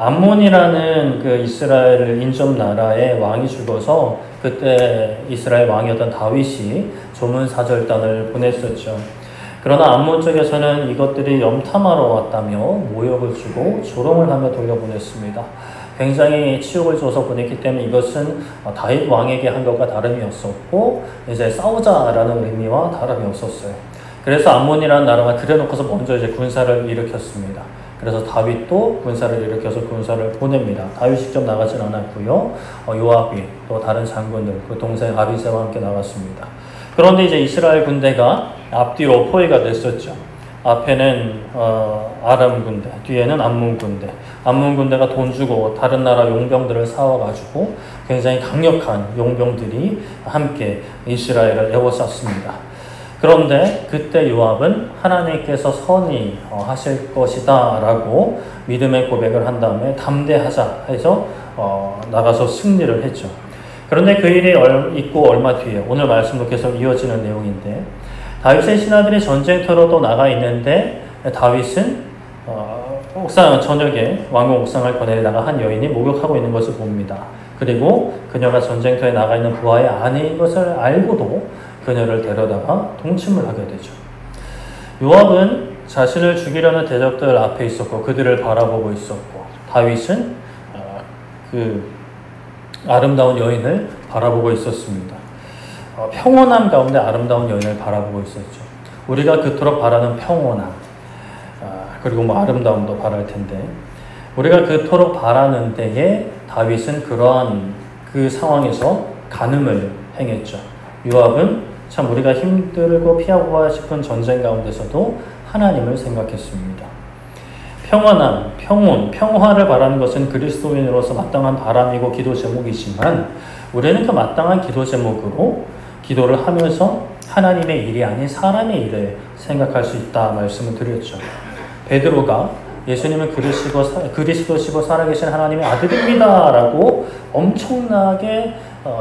암몬이라는 그 이스라엘 인접 나라의 왕이 죽어서 그때 이스라엘 왕이었던 다윗이 조문사절단을 보냈었죠. 그러나 암몬 쪽에서는 이것들이 염탐하러 왔다며 모욕을 주고 조롱을 하며 돌려보냈습니다. 굉장히 치욕을 줘서 보냈기 때문에 이것은 다윗 왕에게 한 것과 다름이 없었고 이제 싸우자라는 의미와 다름이 없었어요. 그래서 암몬이라는 나라가 그래놓고서 먼저 이제 군사를 일으켰습니다. 그래서 다윗도 군사를 일으켜서 군사를 보냅니다. 다윗이 직접 나가진 않았고요. 요압이 또 다른 장군들, 그 동생 아비새와 함께 나갔습니다. 그런데 이제 이스라엘 군대가 앞뒤로 포위가 됐었죠. 앞에는 아람 군대, 뒤에는 암몬 군대. 암몬 군대가 돈 주고 다른 나라 용병들을 사와가지고 굉장히 강력한 용병들이 함께 이스라엘을 에워쌌습니다. 그런데 그때 요압은 하나님께서 선히 하실 것이다 라고 믿음의 고백을 한 다음에 담대하자 해서 나가서 승리를 했죠. 그런데 그 일이 있고 얼마 뒤에 오늘 말씀도 계속 이어지는 내용인데 다윗의 신하들이 전쟁터로 또 나가 있는데 다윗은 옥상 저녁에 왕궁 옥상을 거닐다가 한 여인이 목욕하고 있는 것을 봅니다. 그리고 그녀가 전쟁터에 나가 있는 부하의 아내인 것을 알고도 그녀를 데려다가 동침을 하게 되죠. 요압은 자신을 죽이려는 대적들 앞에 있었고 그들을 바라보고 있었고 다윗은 그 아름다운 여인을 바라보고 있었습니다. 평온함 가운데 아름다운 여인을 바라보고 있었죠. 우리가 그토록 바라는 평온함 그리고 뭐 아름다움도 바랄 텐데 우리가 그토록 바라는 때에 다윗은 그러한 그 상황에서 간음을 행했죠. 요압은 참 우리가 힘들고 피하고 싶은 전쟁 가운데서도 하나님을 생각했습니다. 평안함, 평온, 평화를 바라는 것은 그리스도인으로서 마땅한 바람이고 기도 제목이지만 우리는 그 마땅한 기도 제목으로 기도를 하면서 하나님의 일이 아닌 사람의 일을 생각할 수 있다 말씀을 드렸죠. 베드로가 예수님은 그리스도시고 살아계신 하나님의 아들입니다 라고 엄청나게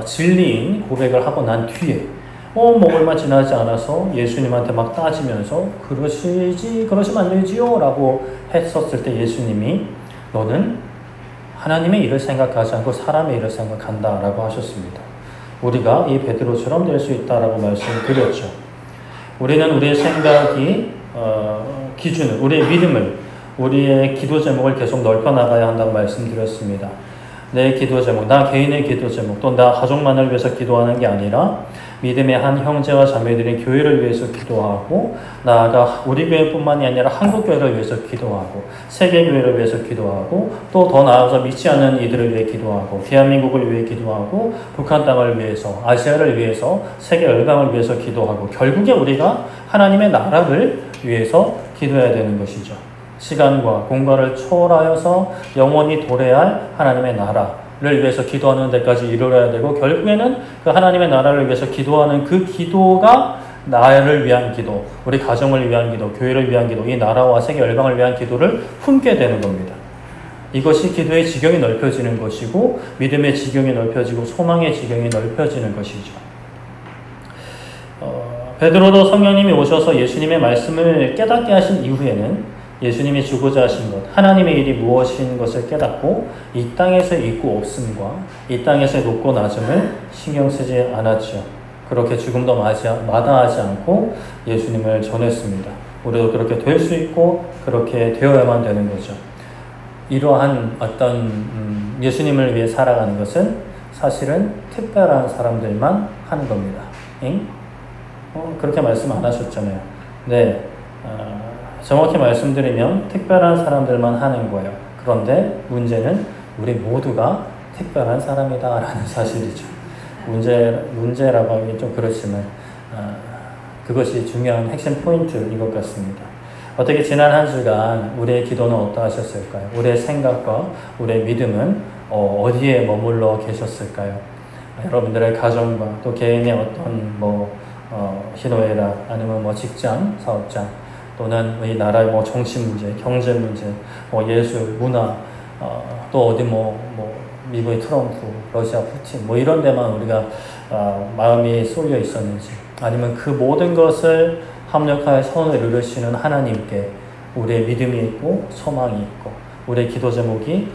진리인 고백을 하고 난 뒤에 얼마 지나지 않아서 예수님한테 막 따지면서 그러시면 안 되지요 라고 했었을 때 예수님이 너는 하나님의 일을 생각하지 않고 사람의 일을 생각한다 라고 하셨습니다. 우리가 이 베드로처럼 될 수 있다라고 말씀을 드렸죠. 우리는 우리의 생각이 기준을, 우리의 믿음을, 우리의 기도 제목을 계속 넓혀 나가야 한다고 말씀드렸습니다. 내 기도 제목, 나 개인의 기도 제목, 또 나 가족만을 위해서 기도하는 게 아니라 믿음의 한 형제와 자매들이 교회를 위해서 기도하고 나아가 우리 교회뿐만이 아니라 한국 교회를 위해서 기도하고 세계 교회를 위해서 기도하고 또 더 나아가서 믿지 않는 이들을 위해 기도하고 대한민국을 위해 기도하고 북한 땅을 위해서 아시아를 위해서 세계 열강을 위해서 기도하고 결국에 우리가 하나님의 나라를 위해서 기도해야 되는 것이죠. 시간과 공간을 초월하여서 영원히 도래할 하나님의 나라를 위해서 기도하는 데까지 이르러야 되고 결국에는 그 하나님의 나라를 위해서 기도하는 그 기도가 나를 위한 기도, 우리 가정을 위한 기도, 교회를 위한 기도, 이 나라와 세계 열방을 위한 기도를 품게 되는 겁니다. 이것이 기도의 지경이 넓혀지는 것이고 믿음의 지경이 넓혀지고 소망의 지경이 넓혀지는 것이죠. 베드로도 성령님이 오셔서 예수님의 말씀을 깨닫게 하신 이후에는 예수님이 주고자 하신 것, 하나님의 일이 무엇인 것을 깨닫고 이 땅에서의 있고 없음과 이 땅에서의 높고 낮음을 신경 쓰지 않았죠. 그렇게 죽음도 마다하지 않고 예수님을 전했습니다. 우리도 그렇게 될 수 있고 그렇게 되어야만 되는 거죠. 이러한 어떤 예수님을 위해 살아가는 것은 사실은 특별한 사람들만 하는 겁니다. 그렇게 말씀 안 하셨잖아요. 네. 정확히 말씀드리면 특별한 사람들만 하는 거예요. 그런데 문제는 우리 모두가 특별한 사람이다라는 사실이죠. 문제라고 하기 좀 그렇지만 그것이 중요한 핵심 포인트인 것 같습니다. 어떻게 지난 한 주간 우리의 기도는 어떠하셨을까요? 우리의 생각과 우리의 믿음은 어디에 머물러 계셨을까요? 여러분들의 가정과 또 개인의 어떤 희노애락 아니면 직장, 사업장 또는 이 나라의 정치 문제, 경제 문제, 예술, 문화, 또 어디 미국의 트럼프, 러시아 푸틴 이런 데만 우리가 마음이 쏠려 있었는지 아니면 그 모든 것을 합력하여 선을 이루시는 하나님께 우리의 믿음이 있고 소망이 있고 우리의 기도 제목이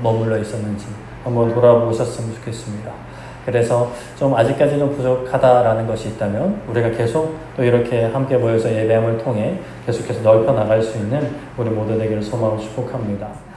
머물러 있었는지 한번 돌아보셨으면 좋겠습니다. 그래서 좀 아직까지는 부족하다라는 것이 있다면 우리가 계속 또 이렇게 함께 모여서 예배함을 통해 계속해서 넓혀 나갈 수 있는 우리 모두 되기를 소망하고 축복합니다.